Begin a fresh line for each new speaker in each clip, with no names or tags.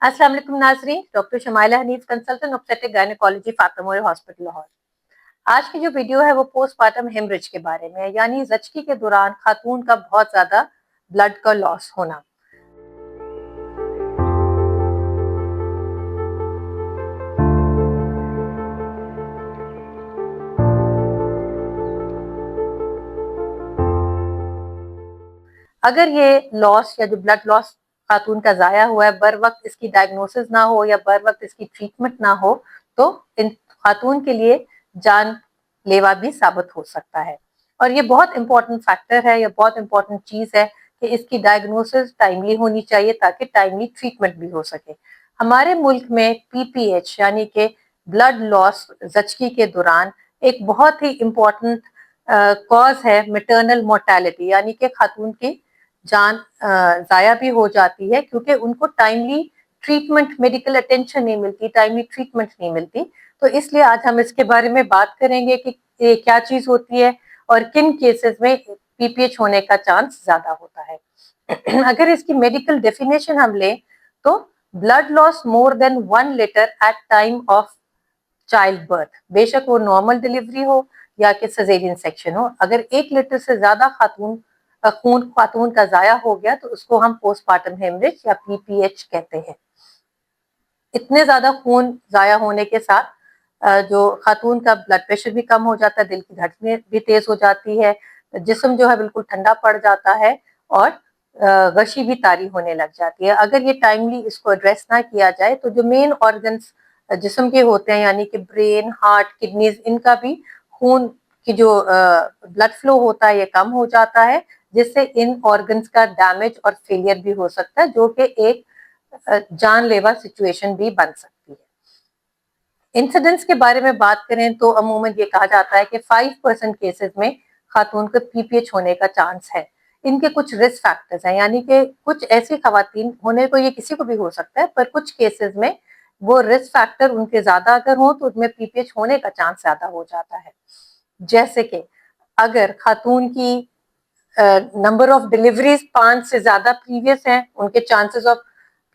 अस्सलाम वालेकुम नाजरीन, doctor Shumaila Hanif, consultant obstetric gynaecology, Fatima Memorial Hospital Lahore. आज की जो वीडियो है वो पोस्टमार्टम हेमरेज के बारे में है, यानी जचकी के दौरान खातून का बहुत ज्यादा ब्लड का लॉस होना। अगर ये लॉस या जो ब्लड लॉस खातून का जाया हुआ है, बर वक्त इसकी डायग्नोसिस ना हो या बर वक्त इसकी ट्रीटमेंट ना हो, तो इन खातून के लिए जान लेवा भी साबित हो सकता है। और ये बहुत इंपॉर्टेंट फैक्टर है, ये बहुत इंपॉर्टेंट चीज है कि इसकी डायग्नोसिस टाइमली होनी चाहिए ताकि टाइमली ट्रीटमेंट भी हो सके। हमारे मुल्क में पीपीएच यानी कि ब्लड लॉस जचकी के दौरान एक बहुत ही इम्पोर्टेंट कॉज है मेटर्नल मोर्टेलिटी, यानी कि खातून की जान जाया भी हो जाती है क्योंकि उनको टाइमली ट्रीटमेंट, मेडिकल अटेंशन नहीं मिलती, टाइमली ट्रीटमेंट नहीं मिलती। तो इसलिए आज हम इसके बारे में बात करेंगे कि ये क्या चीज होती है और किन केसेस में पीपीएच होने का चांस ज्यादा होता है। अगर इसकी मेडिकल डेफिनेशन हम लें तो blood loss more than 1 litre at time of child birth, बेशक वो नॉर्मल डिलीवरी हो या कि सजेरियन सेक्शन हो, अगर 1 लीटर से ज्यादा खून खातून का जाया हो गया तो उसको हम पोस्टमार्टम हेमरेज या पीपीएच कहते हैं। इतने ज्यादा खून जाया होने के साथ जो खातून का ब्लड प्रेशर भी कम हो जाता है, दिल की धड़कनें भी तेज हो जाती है, जिस्म जो है बिल्कुल ठंडा पड़ जाता है और गशी भी तारी होने लग जाती है। अगर ये टाइमली इसको एड्रेस ना किया जाए तो जो मेन ऑर्गन्स जिस्म के होते हैं, यानी कि ब्रेन, हार्ट, किडनीज, इनका भी खून की जो ब्लड फ्लो होता है ये कम हो जाता है, जिससे इन ऑर्गन्स का डैमेज और फेलियर भी हो सकता है, जो कि एक जानलेवा सिचुएशन भी बन सकती है। इंसिडेंट्स के बारे में बात करें तो अमूमन ये कहा जाता है कि 5% केसेस में खातून को पीपीएच होने का चांस है। इनके कुछ रिस्क फैक्टर्स हैं, यानी कि कुछ ऐसी खवातीन, होने को ये किसी को भी हो सकता है, पर कुछ केसेस में वो रिस्क फैक्टर उनके ज्यादा अगर हो तो उनमें पीपीएच होने का चांस ज्यादा हो जाता है। जैसे कि अगर खातून की नंबर ऑफ डिलीवरीज 5 से ज्यादा प्रीवियस हैं, उनके चांसेस ऑफ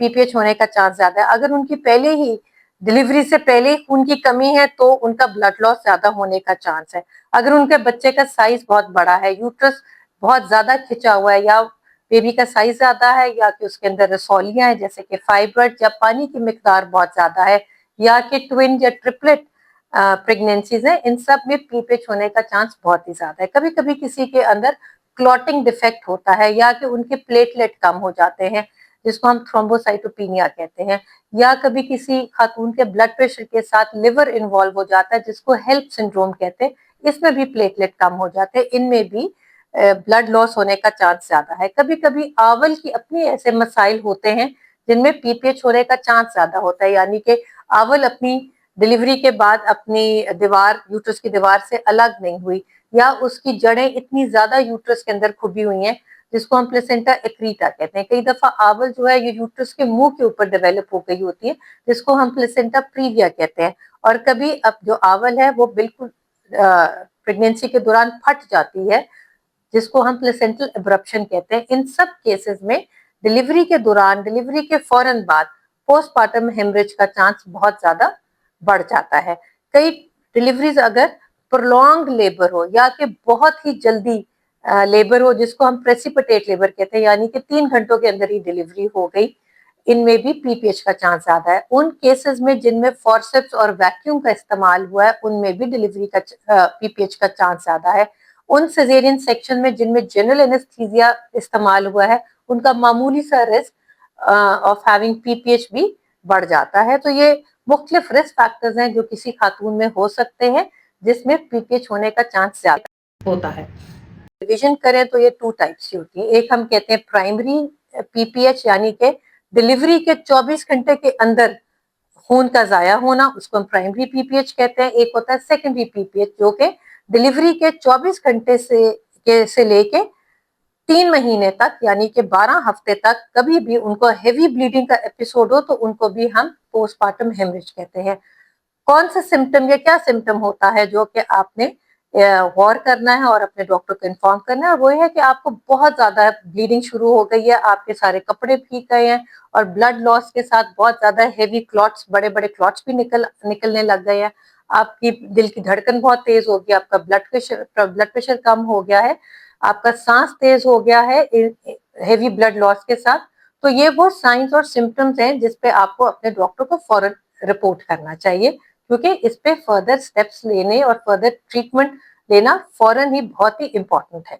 पीपीएच होने का चांस ज्यादा है। अगर उनकी पहले ही डिलीवरी से पहले खून की कमी है तो उनका ब्लड लॉस ज्यादा होने का चांस है। अगर उनके बच्चे का साइज बहुत बड़ा है, यूट्रस बहुत ज्यादा खिंचा हुआ है, या बेबी का साइज ज्यादा है, या कि उसके अंदर रसौलियां हैं जैसे कि फाइब्रॉइड, या पानी की मिकदार बहुत ज्यादा है, या कि ट्विन या ट्रिपलेट प्रेगनेंसीज है, इन सब में पीपीएच होने का चांस बहुत ही ज्यादा है। कभी कभी किसी के अंदर क्लॉटिंग डिफेक्ट होता है, या कि उनके प्लेटलेट कम हो जाते हैं, जिसको हम थ्रोम्बोसाइटोपिनिया कहते हैं, या कभी किसी खातून के ब्लड प्रेशर के साथ लिवर इन्वॉल्व हो जाता है, जिसको हेल्प सिंड्रोम कहते हैं, इसमें भी प्लेटलेट कम हो जाते हैं, इनमें भी ब्लड लॉस होने का चांस ज्यादा है। कभी कभी आवल की अपनी ऐसे मसाइल होते हैं जिनमें पीपीएच होने का चांस ज्यादा होता है, यानी कि आवल अपनी डिलीवरी के बाद अपनी दीवार, यूट्रस की दीवार से अलग नहीं हुई, या उसकी जड़ें इतनी ज्यादा यूट्रस के अंदर खुबी हुई हैं, जिसको हम प्लेसेंटा एक्रीटा कहते हैं। कई दफा आवल जो है ये यूट्रस के मुंह के ऊपर डेवलप हो गई होती है, जिसको हम प्लेसेंटा प्रीविया कहते हैं। और कभी अब जो आवल है वो बिल्कुल प्रेगनेंसी के दौरान फट जाती है, जिसको हम प्लेसेंटल एब्रप्शन कहते हैं। इन सब केसेस में डिलीवरी के दौरान, डिलीवरी के फौरन बाद पोस्टमार्टम हेमरेज का चांस बहुत ज्यादा बढ़ जाता है। कई डिलीवरीज अगर प्रोलॉन्ग लेबर हो, या कि बहुत ही जल्दी लेबर हो, जिसको हम प्रेसिपिटेट लेबर कहते हैं, यानी कि 3 घंटों के अंदर ही डिलीवरी हो गई, इनमें भी पीपीएच का चांस ज्यादा है। उन केसेस में जिनमें फॉर्सेप्स और वैक्यूम का इस्तेमाल हुआ है, उनमें भी डिलीवरी का पीपीएच का चांस ज्यादा है। उन सिजेरियन सेक्शन में जिनमें जनरल एनेस्थीसिया इस्तेमाल हुआ है, उनका मामूली सा रिस्क ऑफ हैविंग पीपीएच भी बढ़ जाता है। तो ये मुख्तलिफ रिस्क फैक्टर्स हैं जो किसी खातून में हो सकते हैं, जिसमें पीपीएच होने का चांस ज्यादा होता है। डिवीजन करें तो ये 2 टाइप्स की होती है। एक हम कहते हैं प्राइमरी पीपीएच, यानी कि डिलीवरी के 24 घंटे के अंदर खून का जाया होना, उसको हम प्राइमरी पीपीएच कहते हैं। एक होता है सेकेंडरी पीपीएच, जो कि डिलीवरी के 24 घंटे से लेके 3 महीने तक, यानी कि 12 हफ्ते तक कभी भी उनको हेवी ब्लीडिंग का एपिसोड हो तो उनको भी हम पोस्टमार्टम हेमरेज कहते हैं। कौन सा सिम्टम या क्या सिम्टम होता है जो कि आपने गौर करना है और अपने डॉक्टर को इन्फॉर्म करना है। वो है कि आपको बहुत ज्यादा ब्लीडिंग शुरू हो गई है, आपके सारे कपड़े भीग गए हैं और ब्लड लॉस के साथ बहुत ज्यादा हेवी क्लॉट्स, बड़े बड़े क्लॉट्स भी निकलने लग गए हैं। आपकी दिल की धड़कन बहुत तेज हो गई, आपका ब्लड प्रेशर कम हो गया है, आपका सांस तेज हो गया है हेवी ब्लड लॉस के साथ। तो ये वो साइंस और सिम्टम्स हैं जिसपे आपको अपने डॉक्टर को फौरन रिपोर्ट करना चाहिए, क्योंकि इस पे फर्दर स्टेप्स लेने और फर्दर ट्रीटमेंट लेना फौरन ही बहुत ही इंपॉर्टेंट है।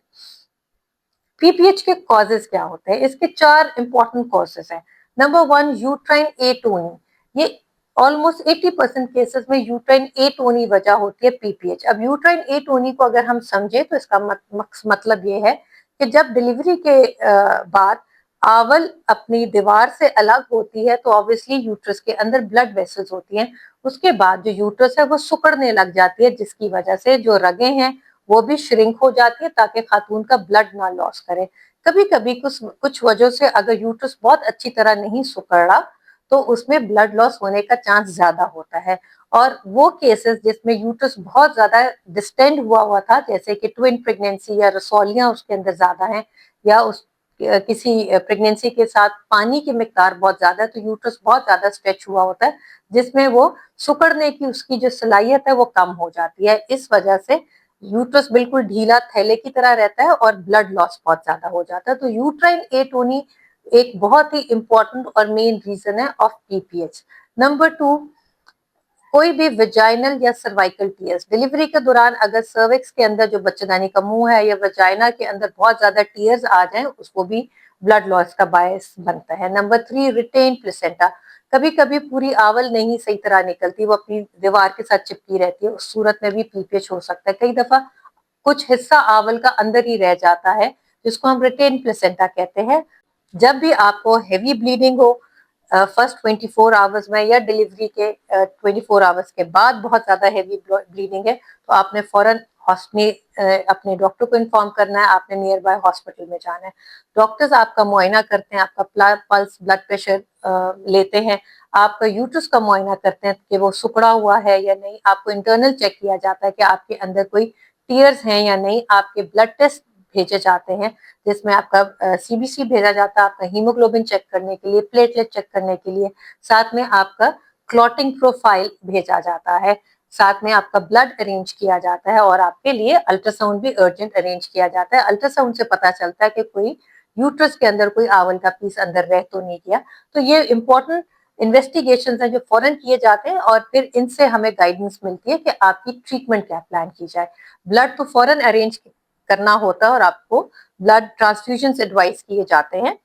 पीपीएच के कॉजेज क्या होते हैं? इसके 4 इंपॉर्टेंट कॉजेज हैं। नंबर 1, यूट्राइन एटोनी। ये ऑलमोस्ट 80% केसेस में यूट्राइन एटोनी वजह होती है पीपीएच। अब यूट्राइन एटोनी को अगर हम समझे तो इसका मतलब ये है कि जब डिलीवरी के बाद आवल अपनी दीवार से अलग होती है तो ऑब्वियसली यूट्रस के अंदर ब्लड वेसल्स होती हैं। उसके बाद जो यूट्रस है वो सिकुड़ने लग जाती है, जिसकी वजह से जो रगें हैं वो भी श्रिंक हो जाती है ताकि खातून का ब्लड ना लॉस करे। कभी कभी कुछ वजह से अगर यूट्रस बहुत अच्छी तरह नहीं सिकुड़ रहा तो उसमें ब्लड लॉस होने का चांस ज्यादा होता है। और वो केसेस जिसमें यूट्रस बहुत ज्यादा डिस्टेंड हुआ था, जैसे कि ट्विन प्रेगनेंसी या रसौलियां उसके अंदर ज्यादा हैं, या उस किसी प्रेगनेंसी के साथ पानी की मिकदार बहुत ज्यादा है तो यूट्रस बहुत ज्यादा स्ट्रेच हुआ होता है, जिसमें वो सिकुड़ने की उसकी जो सलाहियत है वो कम हो जाती है। इस वजह से यूट्रस बिल्कुल ढीला थैले की तरह रहता है और ब्लड लॉस बहुत ज्यादा हो जाता है। तो यूट्राइन एटोनी एक बहुत ही इंपॉर्टेंट और मेन रीजन है ऑफ पीपीएच। नंबर 2, कोई भी वेजाइनल या सर्वाइकल टीयर्स। डिलीवरी के दौरान अगर सर्विक्स के अंदर जो बच्चेदानी का मुंह है या वेजाइना के अंदर बहुत ज्यादा टीयर्स आ जाएं, उसको भी ब्लड लॉस का बायस बनता है। नंबर 3, रिटेन प्लेसेंटा। कभी कभी पूरी आवल नहीं सही तरह निकलती, वो अपनी दीवार के साथ चिपकी रहती है, उस सूरत में भी पीपीएच हो सकता है। कई दफा कुछ हिस्सा आवल का अंदर ही रह जाता है, जिसको हम रिटेन प्लेसेंटा कहते हैं। जब भी आपको हेवी ब्लीडिंग हो फर्स्ट 24 आवर्स में या डिलीवरी के 24 आवर्स के बाद बहुत ज्यादा हेवी ब्लीडिंग है, तो आपने फौरन अपने डॉक्टर को इन्फॉर्म करना है, आपने नियर बाय हॉस्पिटल में जाना है। डॉक्टर्स आपका मुआयना करते हैं, आपका पल्स ब्लड प्रेशर लेते हैं, आपका यूट्रस का मुआयना करते हैं कि वो सिकुड़ा हुआ है या नहीं, आपको इंटरनल चेक किया जाता है कि आपके अंदर कोई टीयर्स हैं या नहीं, आपके ब्लड टेस्ट भेजे जाते हैं जिसमें आपका सीबीसी भेजा जाता है आपका हीमोग्लोबिन चेक करने के लिए, प्लेटलेट चेक करने के लिए, साथ में आपका क्लॉटिंग प्रोफाइल भेजा जाता है, साथ में आपका ब्लड अरेंज किया जाता है और आपके लिए अल्ट्रासाउंड भी अर्जेंट अरेंज किया जाता है। अल्ट्रासाउंड से पता चलता है कि कोई यूट्रस के अंदर कोई आवल का पीस अंदर रह तो नहीं गया। तो ये इंपॉर्टेंट इन्वेस्टिगेशन है जो फौरन किए जाते हैं और फिर इनसे हमें गाइडेंस मिलती है कि आपकी ट्रीटमेंट क्या प्लान की जाए। ब्लड तो फौरन अरेंज करना होता है और आपको ब्लड ट्रांसफ्यूजन एडवाइस किए जाते हैं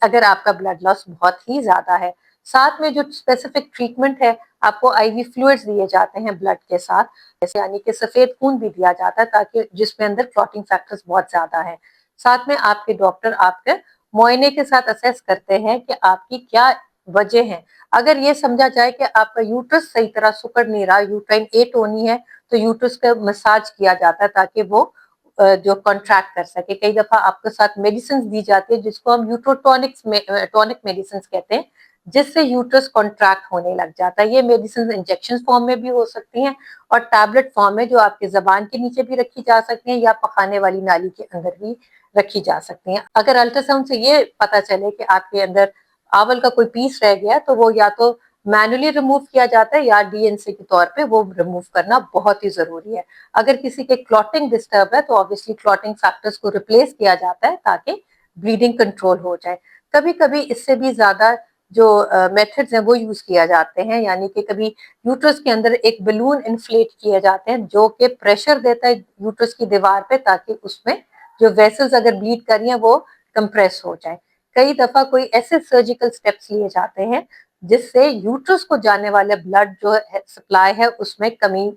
अगर आपका ब्लड लॉस बहुत ही ज्यादा है। साथ में जो स्पेसिफिक ट्रीटमेंट है, आपको आईवी फ्लूइड्स दिए जाते हैं ब्लड के साथ, जैसे यानी कि सफेद खून भी दिया जाता है ताकि जिसमें अंदर क्लॉटिंग फैक्टर्स बहुत ज्यादा है। साथ में आपके डॉक्टर आपके मुआयने के साथ असेस करते हैं कि आपकी क्या वजह है। अगर ये समझा जाए कि आपका यूट्रस सही तरह सिकुड़ नहीं रहा, यूट्राइन एटोनी है, तो यूट्रस का मसाज किया जाता है ताकि वो जो कॉन्ट्रैक्ट कर सके। कई दफा आपके साथ मेडिसिन दी जाती है जिसको हम टॉनिक मेडिसिन कहते हैं, जिससे यूट्रस कॉन्ट्रैक्ट होने लग जाता है। ये मेडिसिन इंजेक्शन फॉर्म में भी हो सकती हैं और टैबलेट फॉर्म में जो आपके जबान के नीचे भी रखी जा सकती हैं या पखाने वाली नाली के अंदर भी रखी जा सकती हैं। अगर अल्ट्रासाउंड से ये पता चले कि आपके अंदर आवल का कोई पीस रह गया तो वो या तो मैनुअली रिमूव किया जाता है या डीएनसी के तौर पे वो रिमूव करना बहुत ही जरूरी है। अगर किसी के क्लॉटिंग डिस्टर्ब है तो ऑब्वियसली क्लॉटिंग फैक्टर्स को रिप्लेस किया जाता है ताकि ब्लीडिंग कंट्रोल हो जाए। कभी कभी इससे भी ज्यादा जो मेथड्स हैं वो यूज किया जाते हैं, यानी कि कभी यूट्रस के अंदर एक बलून इन्फ्लेट किए जाते हैं जो कि प्रेशर देता है यूट्रस की दीवार पे ताकि उसमें जो वेसल्स अगर ब्लीड कर रही हैं वो कंप्रेस हो जाए। कई दफा कोई ऐसे सर्जिकल स्टेप्स लिए जाते हैं जिससे यूट्रस को जाने वाले ब्लड जो है सप्लाई है उसमें कमी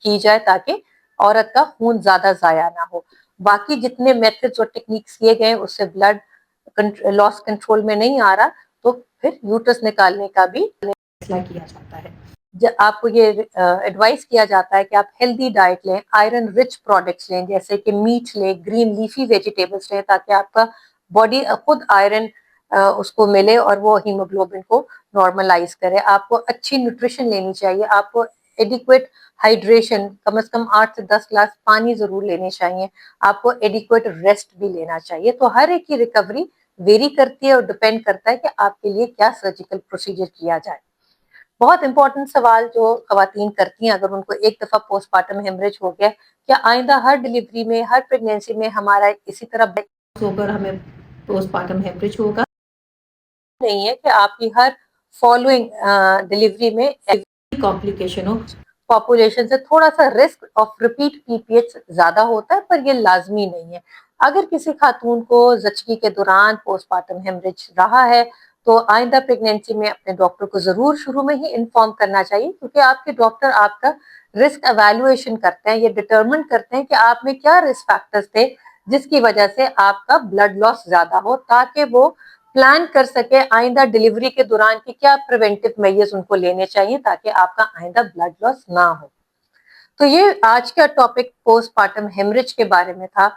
की जाए ताकि औरत का खून ज्यादा जाया ना हो। बाकी जितने मेथड्स और टेक्निक्स किए गए उससे ब्लड लॉस कंट्रोल में नहीं आ रहा तो फिर यूट्रस निकालने का भी फैसला किया जाता है। आपको ये एडवाइस किया जाता है कि आप हेल्दी डाइट लें, आयरन रिच प्रोडक्ट्स लें, जैसे कि मीट लें, ग्रीन लीफी वेजिटेबल्स लें, ताकि आपका बॉडी खुद आयरन उसको मिले और वो हीमोग्लोबिन को नॉर्मलाइज करे। आपको अच्छी न्यूट्रिशन लेनी चाहिए, आपको एडिक्वेट हाइड्रेशन, कम से कम 8 से 10 ग्लास पानी जरूर लेने चाहिए। आपको एडिक्वेट रेस्ट भी लेना चाहिए। तो हर एक की रिकवरी वेरी करती है और डिपेंड करता है कि आपके लिए क्या सर्जिकल प्रोसीजर किया जाए। बहुत इंपॉर्टेंट सवाल जो खवातीन करती हैं, अगर उनको एक दफा पोस्टमार्टम हेमरेज हो गया, क्या आइंदा हर डिलीवरी में, हर प्रेगनेंसी में हमारा इसी तरह होकर हमें पोस्टमार्टम हेमरेज होगा? नहीं है कि आपकी हर फॉलोइंग डिलीवरी में कॉम्प्लिकेशन हो। पॉपुलेशन से थोड़ा सा रिस्क ऑफ रिपीट पीपीएच ज्यादा होता है, पर ये लाजमी नहीं है। अगर किसी खातून को जचगी के दौरान पोस्टमार्टम हेमरेज रहा है तो आइंदा प्रेगनेंसी में अपने डॉक्टर को जरूर शुरू में ही इन्फॉर्म करना चाहिए, क्योंकि आपके डॉक्टर आपका रिस्क एवेल्युएशन करते हैं, ये डिटरमिन करते हैं कि आप में क्या रिस्क फैक्टर्स थे जिसकी वजह से आपका ब्लड लॉस ज्यादा हो, ताकि वो प्लान कर सके आइंदा डिलीवरी के दौरान की क्या प्रिवेंटिव मेजर्स उनको लेने चाहिए ताकि आपका आइंदा ब्लड लॉस ना हो। तो ये आज का टॉपिक पोस्टमार्टम हेमरेज के बारे में था।